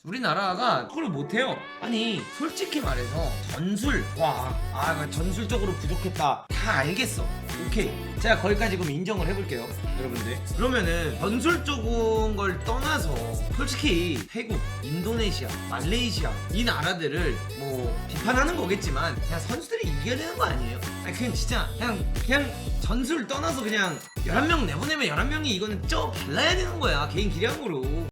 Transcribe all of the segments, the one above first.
우리나라가 그걸 못해요. 아니 솔직히 말해서 전술 전술적으로 부족했다 다 알겠어. 오케이, 제가 거기까지 그럼 인정을 해볼게요 여러분들. 그러면은 전술적인 걸 떠나서 솔직히 태국, 인도네시아, 말레이시아 이 나라들을 뭐 비판하는 거겠지만 그냥 선수들이 이겨야 되는 거 아니에요? 아니 그냥 진짜 그냥 전술 떠나서 그냥 11명 내보내면 11명이 이거는 발라야 되는 거야, 개인 기량으로.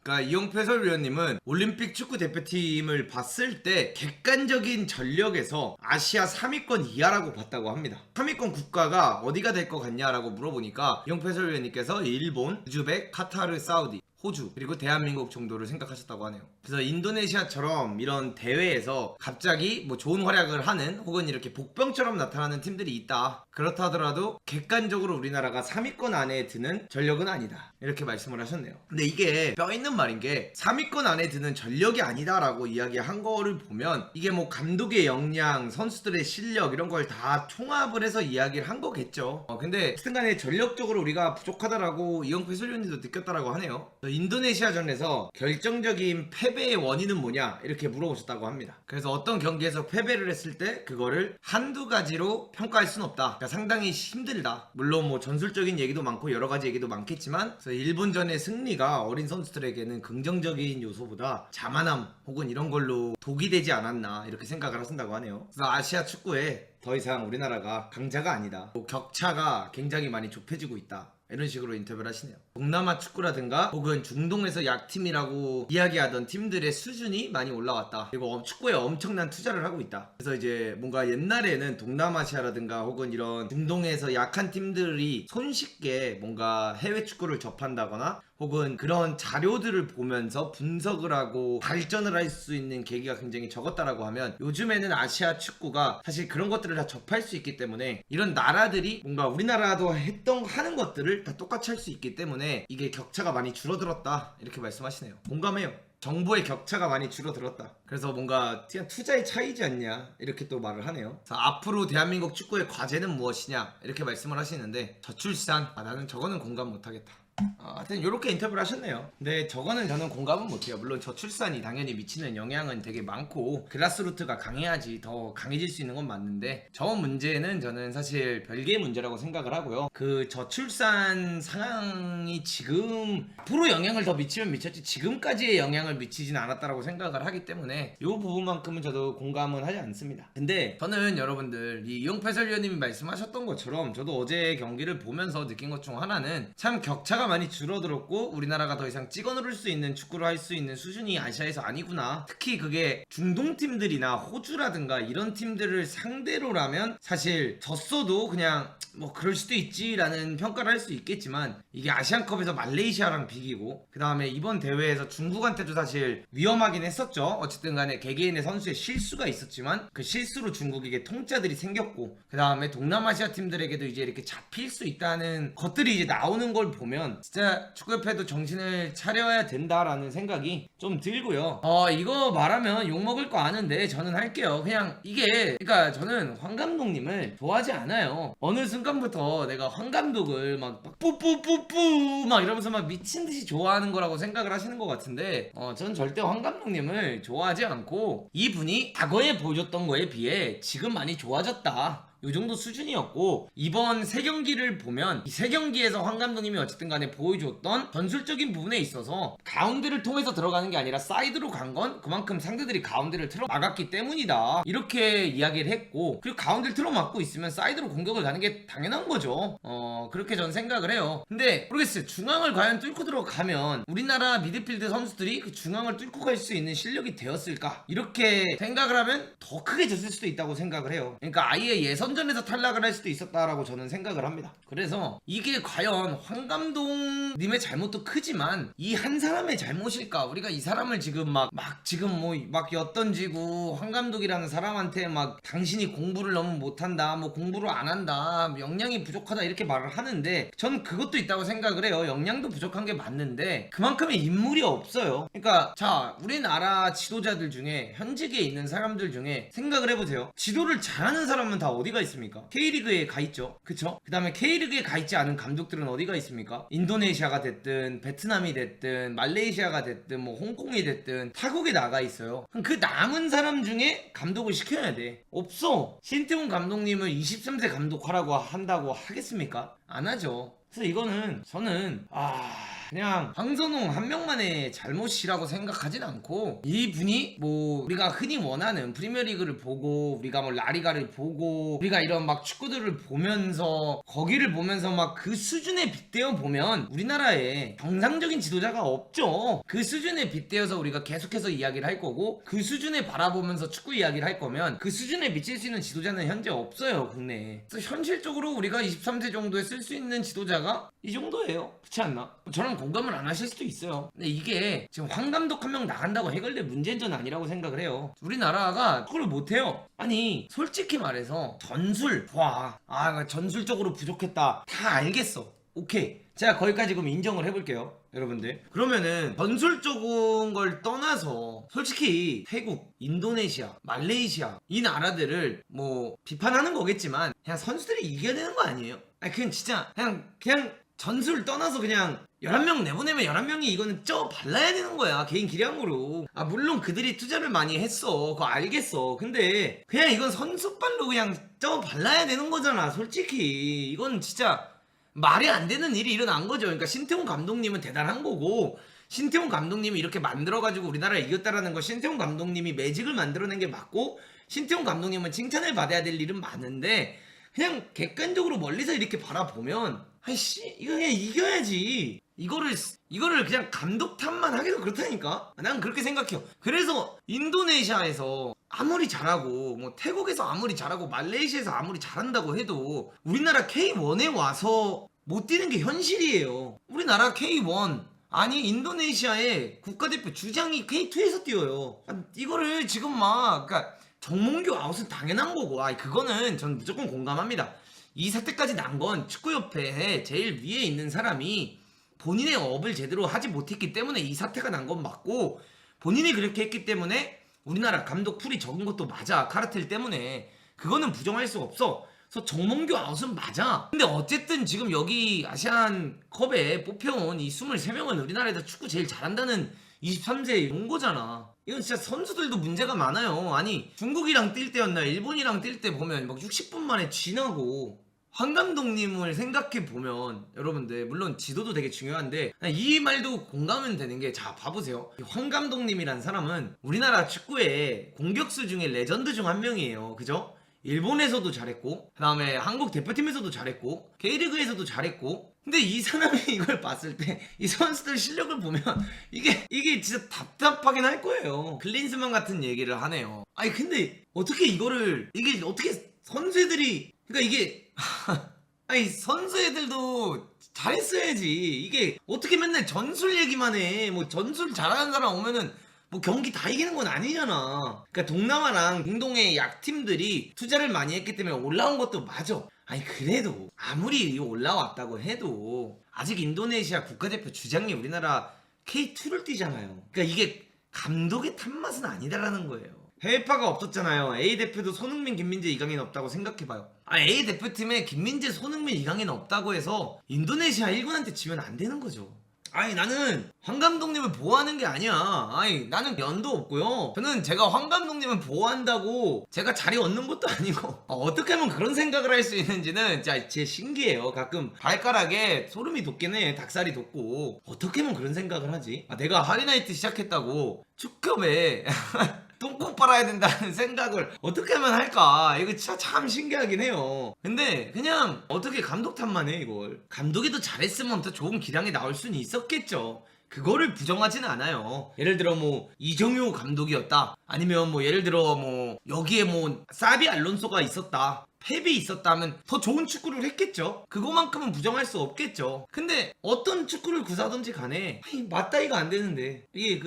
그러니까 이용표 해설위원님은 올림픽 축구 대표팀을 봤을 때 객관적인 전력에서 아시아 3위권 이하라고 봤다고 합니다. 3위권 국가가 어디가 될 것 같냐라고 물어보니까 이용표 해설위원님께서 일본, 우즈벡, 카타르, 사우디, 호주 그리고 대한민국 정도를 생각하셨다고 하네요. 그래서 인도네시아처럼 이런 대회에서 갑자기 뭐 좋은 활약을 하는 혹은 이렇게 복병처럼 나타나는 팀들이 있다. 그렇다 하더라도 객관적으로 우리나라가 3위권 안에 드는 전력은 아니다, 이렇게 말씀을 하셨네요. 근데 이게 뼈 있는 말인 게 3위권 안에 드는 전력이 아니다라고 이야기한 거를 보면 이게 뭐 감독의 역량, 선수들의 실력 이런 걸 다 총합을 해서 이야기를 한 거겠죠. 근데 하여튼간에 전력적으로 우리가 부족하다라고 이영표 해설위원님도 느꼈다라고 하네요. 인도네시아전에서 결정적인 패배의 원인은 뭐냐 이렇게 물어보셨다고 합니다. 그래서 어떤 경기에서 패배를 했을 때 그거를 한두 가지로 평가할 순 없다. 그러니까 상당히 힘들다. 물론 뭐 전술적인 얘기도 많고 여러 가지 얘기도 많겠지만 그래서 일본전의 승리가 어린 선수들에게는 긍정적인 요소보다 자만함 혹은 이런 걸로 독이 되지 않았나 이렇게 생각을 하신다고 하네요. 그래서 아시아 축구에 더 이상 우리나라가 강자가 아니다, 격차가 굉장히 많이 좁혀지고 있다, 이런 식으로 인터뷰를 하시네요. 동남아 축구라든가 혹은 중동에서 약팀이라고 이야기하던 팀들의 수준이 많이 올라왔다. 그리고 축구에 엄청난 투자를 하고 있다. 그래서 이제 뭔가 옛날에는 동남아시아라든가 혹은 이런 중동에서 약한 팀들이 손쉽게 뭔가 해외 축구를 접한다거나 혹은 그런 자료들을 보면서 분석을 하고 발전을 할 수 있는 계기가 굉장히 적었다라고 하면, 요즘에는 아시아 축구가 사실 그런 것들을 다 접할 수 있기 때문에 이런 나라들이 뭔가 우리나라도 하는 것들을 다 똑같이 할 수 있기 때문에 이게 격차가 많이 줄어들었다, 이렇게 말씀하시네요. 공감해요. 정보의 격차가 많이 줄어들었다. 그래서 뭔가 그냥 투자의 차이지 않냐, 이렇게 또 말을 하네요. 앞으로 대한민국 축구의 과제는 무엇이냐 이렇게 말씀을 하시는데, 저출산, 나는 저거는 공감 못하겠다. 하여튼 이렇게 인터뷰를 하셨네요. 근데 저거는 저는 공감은 못해요. 물론 저출산이 당연히 미치는 영향은 되게 많고 그라스루트가 강해야지 더 강해질 수 있는 건 맞는데, 저 문제는 저는 사실 별개의 문제라고 생각을 하고요. 그 저출산 상황이 지금 앞으로 영향을 더 미치면 미쳤지 지금까지의 영향을 미치진 않았다라고 생각을 하기 때문에 이 부분만큼은 저도 공감은 하지 않습니다. 근데 저는 여러분들 이 이용표 해설위원님이 말씀하셨던 것처럼 저도 어제 경기를 보면서 느낀 것 중 하나는 참 격차가 많이 줄어들었고 우리나라가 더 이상 찍어 누를 수 있는 축구를 할 수 있는 수준이 아시아에서 아니구나. 특히 그게 중동 팀들이나 호주라든가 이런 팀들을 상대로라면 사실 졌어도 그냥 뭐 그럴 수도 있지라는 평가를 할 수 있겠지만, 이게 아시안컵에서 말레이시아랑 비기고 그 다음에 이번 대회에서 중국한테도 사실 위험하긴 했었죠. 어쨌든 간에 개개인의 선수의 실수가 있었지만 그 실수로 중국에게 통짜들이 생겼고, 그 다음에 동남아시아 팀들에게도 이제 이렇게 잡힐 수 있다는 것들이 이제 나오는 걸 보면 진짜 축구협회도 정신을 차려야 된다라는 생각이 좀 들고요. 이거 말하면 욕먹을 거 아는데 저는 할게요. 그냥 이게, 그러니까 저는 황 감독님을 좋아하지 않아요. 어느 순간부터 내가 황 감독을 막 뿌뿌뿌뿌 막 이러면서 막 미친듯이 좋아하는 거라고 생각을 하시는 것 같은데, 저는 절대 황 감독님을 좋아하지 않고, 이분이 과거에 보여줬던 거에 비해 지금 많이 좋아졌다, 요 정도 수준이었고, 이번 세 경기를 보면 이 세 경기에서 황 감독님이 어쨌든 간에 보여줬던 전술적인 부분에 있어서 가운데를 통해서 들어가는 게 아니라 사이드로 간 건 그만큼 상대들이 가운데를 틀어 막았기 때문이다, 이렇게 이야기를 했고, 그리고 가운데를 틀어 막고 있으면 사이드로 공격을 가는 게 당연한 거죠. 그렇게 전 생각을 해요. 근데 모르겠어요. 중앙을 과연 뚫고 들어가면 우리나라 미드필드 선수들이 그 중앙을 뚫고 갈 수 있는 실력이 되었을까, 이렇게 생각을 하면 더 크게 졌을 수도 있다고 생각을 해요. 그러니까 아예 예선전에서 탈락을 할 수도 있었다라고 저는 생각을 합니다. 그래서 이게 과연 황 감독님의 잘못도 크지만 이 한 사람의 잘못일까? 우리가 이 사람을 지금 막 엿던지고 황 감독이라는 사람한테 막 당신이 공부를 너무 못한다, 뭐 공부를 안 한다, 역량이 부족하다, 이렇게 말을 하는데, 전 그것도 있다고 생각을 해요. 역량도 부족한 게 맞는데 그만큼의 인물이 없어요. 그러니까 자, 우리나라 지도자들 중에 현직에 있는 사람들 중에 생각을 해보세요. 지도를 잘하는 사람은 다 어디 어디가 있습니까? K리그에 가 있죠. 그쵸? 그 다음에 K리그에 가 있지 않은 감독들은 어디가 있습니까? 인도네시아가 됐든 베트남이 됐든 말레이시아가 됐든 뭐 홍콩이 됐든 타국에 나가 있어요. 그럼 그 남은 사람 중에 감독을 시켜야 돼. 없어. 신태용 감독님을 23세 감독하라고 한다고 하겠습니까? 안 하죠. 그래서 이거는 저는 그냥 황선홍 한 명만의 잘못이라고 생각하진 않고, 이분이 뭐 우리가 흔히 원하는 프리미어리그를 보고 우리가 뭐 라리가를 보고 우리가 이런 막 축구들을 보면서 거기를 보면서 막 그 수준에 빗대어 보면 우리나라에 정상적인 지도자가 없죠. 그 수준에 빗대어서 우리가 계속해서 이야기를 할 거고, 그 수준에 바라보면서 축구 이야기를 할 거면 그 수준에 미칠 수 있는 지도자는 현재 없어요, 국내에. 그래서 현실적으로 우리가 23세 정도에 쓸 수 있는 지도자가 이 정도예요. 그렇지 않나? 저랑 공감을 안 하실 수도 있어요. 근데 이게 지금 황 감독 한 명 나간다고 해결될 문제는 전 아니라고 생각을 해요. 우리나라가 그걸 못해요. 아니 솔직히 말해서 전술 와, 전술적으로 부족했다 다 알겠어. 오케이, 제가 거기까지 그럼 인정을 해볼게요, 여러분들. 그러면은 전술적인 걸 떠나서 솔직히 태국, 인도네시아, 말레이시아 이 나라들을 뭐 비판하는 거겠지만 그냥 선수들이 이겨야 되는 거 아니에요? 아니 그냥 진짜 그냥 전술 떠나서 그냥 11명 내보내면 11명이 이거는 발라야 되는 거야, 개인 기량으로. 물론 그들이 투자를 많이 했어, 그거 알겠어. 근데 그냥 이건 선수발로 그냥 발라야 되는 거잖아. 솔직히 이건 진짜 말이 안 되는 일이 일어난 거죠. 그러니까 신태용 감독님은 대단한 거고, 신태용 감독님이 이렇게 만들어가지고 우리나라를 이겼다라는 거, 신태용 감독님이 매직을 만들어낸 게 맞고, 신태용 감독님은 칭찬을 받아야 될 일은 많은데, 그냥 객관적으로 멀리서 이렇게 바라보면 아이씨 이거 그냥 이겨야지. 이거를 그냥 감독 탓만 하기도 그렇다니까. 난 그렇게 생각해요. 그래서 인도네시아에서 아무리 잘하고 뭐 태국에서 아무리 잘하고 말레이시아에서 아무리 잘한다고 해도 우리나라 K1에 와서 못 뛰는 게 현실이에요. 우리나라 K1 아니 인도네시아의 국가대표 주장이 K2에서 뛰어요. 이거를 지금 그러니까 정몽규 아웃은 당연한 거고, 그거는 전 무조건 공감합니다. 이 사태까지 난 건 축구협회에 제일 위에 있는 사람이 본인의 업을 제대로 하지 못했기 때문에 이 사태가 난 건 맞고, 본인이 그렇게 했기 때문에 우리나라 감독 풀이 적은 것도 맞아, 카르텔 때문에. 그거는 부정할 수 없어. 그래서 정몽규 아웃은 맞아. 근데 어쨌든 지금 여기 아시안컵에 뽑혀온 이 23명은 우리나라에서 축구 제일 잘한다는 23세에 온 거잖아. 이건 진짜 선수들도 문제가 많아요. 아니 중국이랑 뛸 때였나 일본이랑 뛸 때 보면 막 60분 만에 쥐나고. 황 감독님을 생각해 보면 여러분들, 물론 지도도 되게 중요한데 이 말도 공감은 되는 게, 자 봐보세요. 황 감독님이란 사람은 우리나라 축구의 공격수 중에 레전드 중 한 명이에요. 그죠? 일본에서도 잘했고, 그 다음에 한국 대표팀에서도 잘했고, K리그에서도 잘했고. 근데 이 사람이 이걸 봤을 때 이 선수들 실력을 보면 이게 진짜 답답하긴 할 거예요. 클린스만 같은 얘기를 하네요. 아니 근데 어떻게 이게 어떻게 선수들이, 그러니까 이게 아니 선수 애들도 잘했어야지. 이게 어떻게 맨날 전술 얘기만 해. 뭐 전술 잘하는 사람 오면은 뭐 경기 다 이기는 건 아니잖아. 그러니까 동남아랑 중동의 약팀들이 투자를 많이 했기 때문에 올라온 것도 맞아. 아니 그래도 아무리 올라왔다고 해도 아직 인도네시아 국가대표 주장이 우리나라 K2를 뛰잖아요. 그러니까 이게 감독의 탓맛은 아니다라는 거예요. 해외파가 없었잖아요. A대표도 손흥민, 김민재, 이강인 없다고 생각해봐요. A대표팀에 김민재, 손흥민, 이강인 없다고 해서 인도네시아 1군한테 지면 안 되는 거죠. 아니 나는 황 감독님을 보호하는 게 아니야. 아니 나는 면도 없고요. 저는 제가 황 감독님을 보호한다고 제가 자리 얻는 것도 아니고 어떻게 하면 그런 생각을 할 수 있는지는 진짜 신기해요. 가끔 발가락에 소름이 돋긴 해. 닭살이 돋고. 어떻게 하면 그런 생각을 하지? 내가 하리나이트 시작했다고 축협에 똥꼬 빨아야 된다는 생각을 어떻게 하면 할까? 이거 진짜 참 신기하긴 해요. 근데 그냥 어떻게 감독 탓만 해 이걸. 감독이 더 잘했으면 더 좋은 기량이 나올 수는 있었겠죠. 그거를 부정하지는 않아요. 예를 들어 뭐 이정효 감독이었다, 아니면 뭐 예를 들어 뭐 여기에 뭐 사비 알론소가 있었다, 펩이 있었다면 더 좋은 축구를 했겠죠. 그거만큼은 부정할 수 없겠죠. 근데 어떤 축구를 구사든지 간에 맞다이가 안 되는데, 이게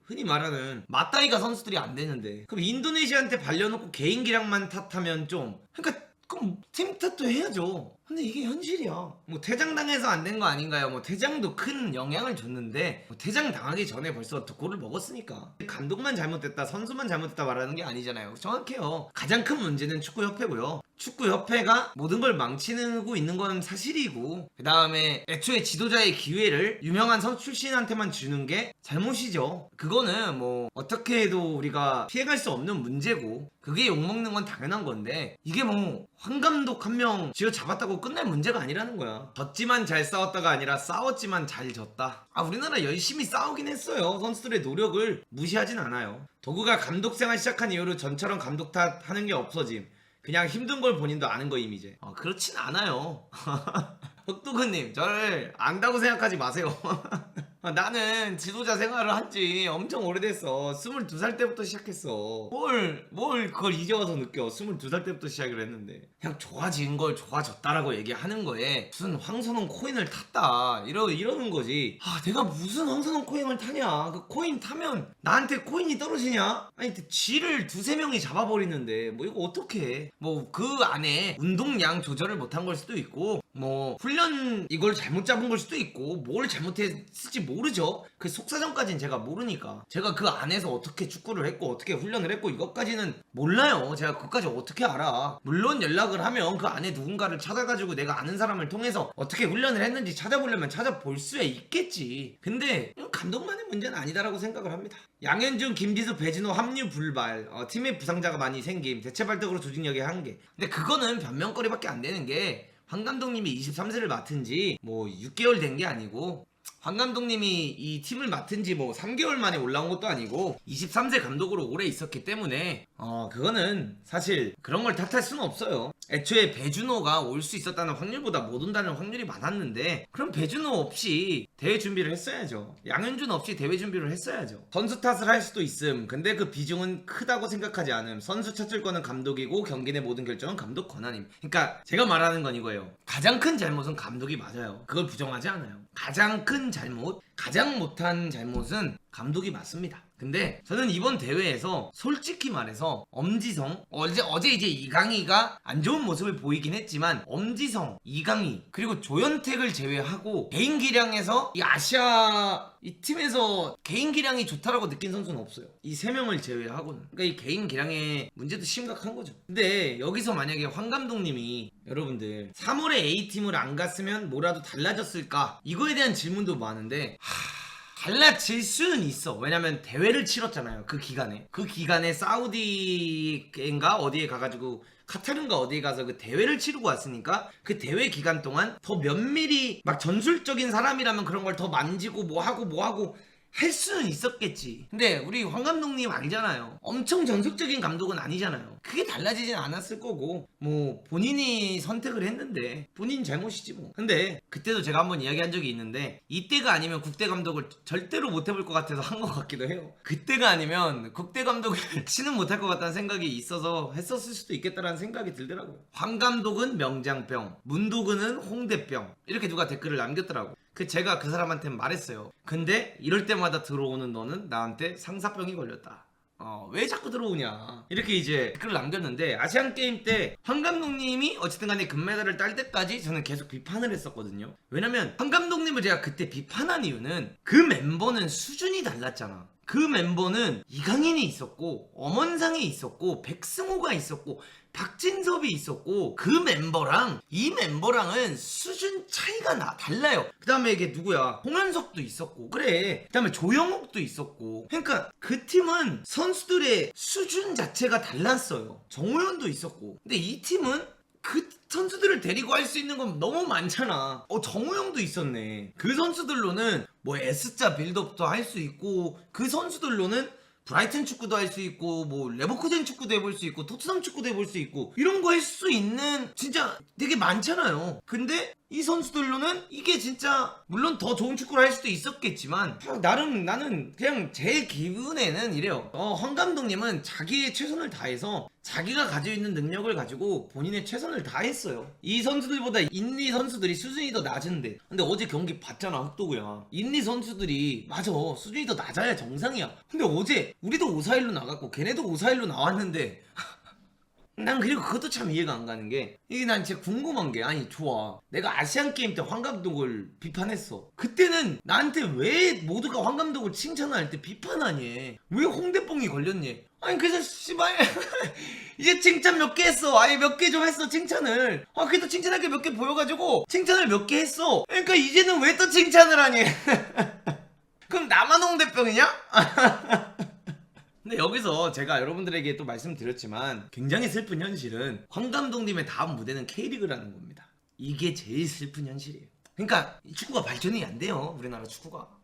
흔히 말하는 맞다이가 선수들이 안 되는데, 그럼 인도네시아한테 발려놓고 개인 기량만 탓하면 좀, 그러니까 그럼 팀 탓도 해야죠. 근데 이게 현실이야. 뭐 퇴장당해서 안 된 거 아닌가요? 뭐 퇴장도 큰 영향을 줬는데 뭐 퇴장 당하기 전에 벌써 골을 먹었으니까. 감독만 잘못됐다, 선수만 잘못됐다 말하는 게 아니잖아요. 정확해요. 가장 큰 문제는 축구협회고요. 축구협회가 모든 걸 망치고 있는 건 사실이고, 그 다음에 애초에 지도자의 기회를 유명한 선수 출신한테만 주는 게 잘못이죠. 그거는 뭐 어떻게 해도 우리가 피해갈 수 없는 문제고, 그게 욕먹는 건 당연한 건데, 이게 뭐 황 감독 한 명 쥐어 잡았다고 끝날 문제가 아니라는 거야. 졌지만 잘 싸웠다가 아니라 싸웠지만 잘 졌다. 우리나라 열심히 싸우긴 했어요. 선수들의 노력을 무시하진 않아요. 도구가 감독 생활 시작한 이후로 전처럼 감독 탓하는 게 없어짐. 그냥 힘든 걸 본인도 아는 거임 이제. 그렇진 않아요. 흑도그님, 저를 안다고 생각하지 마세요. 나는 지도자 생활을 한 지 엄청 오래됐어. 22살 때부터 시작했어. 뭘 그걸 이제 와서 느껴. 22살 때부터 시작을 했는데. 그냥 좋아진 걸 좋아졌다라고 얘기하는 거에 무슨 황선홍 코인을 탔다 이러는 거지. 내가 무슨 황선홍 코인을 타냐. 그 코인 타면 나한테 코인이 떨어지냐? 아니 쥐를 두세 명이 잡아버리는데 뭐 이거 어떡해. 뭐 그 안에 운동량 조절을 못한 걸 수도 있고, 뭐 훈련 이걸 잘못 잡은 걸 수도 있고, 뭘 잘못했을지 모르죠. 그 속사정까지는 제가 모르니까. 제가 그 안에서 어떻게 축구를 했고 어떻게 훈련을 했고 이것까지는 몰라요. 제가 그것까지 어떻게 알아. 물론 연락을 하면 그 안에 누군가를 찾아가지고 내가 아는 사람을 통해서 어떻게 훈련을 했는지 찾아보려면 찾아볼 수 있겠지. 근데 이건 감독만의 문제는 아니다라고 생각을 합니다. 양현준, 김지수, 배진호 합류 불발, 팀에 부상자가 많이 생김, 대체 발탁으로 조직력의 한계. 근데 그거는 변명거리밖에 안 되는 게, 황 감독님이 23세를 맡은 지 뭐 6개월 된 게 아니고, 황 감독님이 이 팀을 맡은 지 뭐 3개월 만에 올라온 것도 아니고 23세 감독으로 오래 있었기 때문에 그거는 사실 그런 걸 탓할 수는 없어요. 애초에 배준호가 올 수 있었다는 확률보다 못 온다는 확률이 많았는데, 그럼 배준호 없이 대회 준비를 했어야죠. 양현준 없이 대회 준비를 했어야죠. 선수 탓을 할 수도 있음. 근데 그 비중은 크다고 생각하지 않음. 선수 찾을 거는 감독이고 경기 내 모든 결정은 감독 권한임. 그러니까 제가 말하는 건 이거예요. 가장 큰 잘못은 감독이 맞아요. 그걸 부정하지 않아요. 가장 큰 잘못, 가장 못한 잘못은 감독이 맞습니다. 근데 저는 이번 대회에서 솔직히 말해서 엄지성, 어제 이제 이강희가 안 좋은 모습을 보이긴 했지만, 엄지성, 이강희 그리고 조현택을 제외하고 개인 기량에서 이 아시아 이 팀에서 개인 기량이 좋다라고 느낀 선수는 없어요. 이 세 명을 제외하고는. 그러니까 이 개인 기량의 문제도 심각한 거죠. 근데 여기서 만약에 황 감독님이, 여러분들 3월에 A팀을 안 갔으면 뭐라도 달라졌을까, 이거에 대한 질문도 많은데, 달라질 수는 있어. 왜냐면 대회를 치렀잖아요. 그 기간에 사우디인가 어디에 가가지고, 카타르인가 어디에 가서 그 대회를 치르고 왔으니까, 그 대회 기간 동안 더 면밀히 막 전술적인 사람이라면 그런 걸 더 만지고 뭐하고 할 수는 있었겠지. 근데 우리 황 감독님 알잖아요. 엄청 전속적인 감독은 아니잖아요. 그게 달라지진 않았을 거고, 뭐 본인이 선택을 했는데 본인 잘못이지 뭐. 근데 그때도 제가 한번 이야기한 적이 있는데, 이때가 아니면 국대 감독을 절대로 못 해볼 것 같아서 한 것 같기도 해요. 그때가 아니면 국대 감독을 치는 못할 것 같다는 생각이 있어서 했었을 수도 있겠다라는 생각이 들더라고요. 황 감독은 명장병, 문도근은 홍대병, 이렇게 누가 댓글을 남겼더라고. 제가 그 사람한테 말했어요. 근데 이럴 때마다 들어오는 너는 나한테 상사병이 걸렸다. 왜 자꾸 들어오냐, 이렇게 이제 댓글을 남겼는데, 아시안게임 때 황 감독님이 어쨌든 간에 금메달을 딸 때까지 저는 계속 비판을 했었거든요. 왜냐면 황 감독님을 제가 그때 비판한 이유는, 그 멤버는 수준이 달랐잖아. 그 멤버는 이강인이 있었고, 엄원상이 있었고, 백승호가 있었고, 박진섭이 있었고, 그 멤버랑 이 멤버랑은 수준 차이가 달라요. 그 다음에 이게 누구야, 홍현석도 있었고, 그래, 그 다음에 조영욱도 있었고. 그러니까 그 팀은 선수들의 수준 자체가 달랐어요. 정우현도 있었고. 근데 이 팀은 그 선수들을 데리고 할 수 있는 건 너무 많잖아. 정우영도 있었네. 그 선수들로는 뭐 S자 빌드업도 할 수 있고, 그 선수들로는 브라이튼 축구도 할 수 있고, 뭐 레버쿠젠 축구도 해볼 수 있고, 토트넘 축구도 해볼 수 있고, 이런 거 할 수 있는 진짜 되게 많잖아요. 근데 이 선수들로는 이게 진짜, 물론 더 좋은 축구를 할 수도 있었겠지만, 나름 나는 그냥 제 기분에는 이래요. 황 감독님은 자기의 최선을 다해서 자기가 가지고 있는 능력을 가지고 본인의 최선을 다했어요. 이 선수들보다 인리 선수들이 수준이 더 낮은데, 근데 어제 경기 봤잖아, 흑도구야. 인리 선수들이 맞아, 수준이 더 낮아야 정상이야. 근데 어제 우리도 5-4-1로 나갔고 걔네도 5-4-1로 나왔는데 난 그리고 그것도 참 이해가 안 가는 게, 이게 난 진짜 궁금한 게, 아니 좋아, 내가 아시안 게임 때 황 감독을 비판했어. 그때는 나한테 왜 모두가 황 감독을 칭찬할 때 비판하니? 왜 홍대뽕이 걸렸니? 아니 그래서 씨발 이제 칭찬 몇 개 했어. 아예 몇 개 좀 했어 칭찬을. 아 그래도 칭찬할 게 몇 개 보여가지고 칭찬을 몇 개 했어. 그러니까 이제는 왜 또 칭찬을 하니? 그럼 나만 홍대병이냐? 근데 여기서 제가 여러분들에게 또 말씀드렸지만 굉장히 슬픈 현실은 황 감독님의 다음 무대는 K리그라는 겁니다. 이게 제일 슬픈 현실이에요. 그러니까 축구가 발전이 안 돼요, 우리나라 축구가.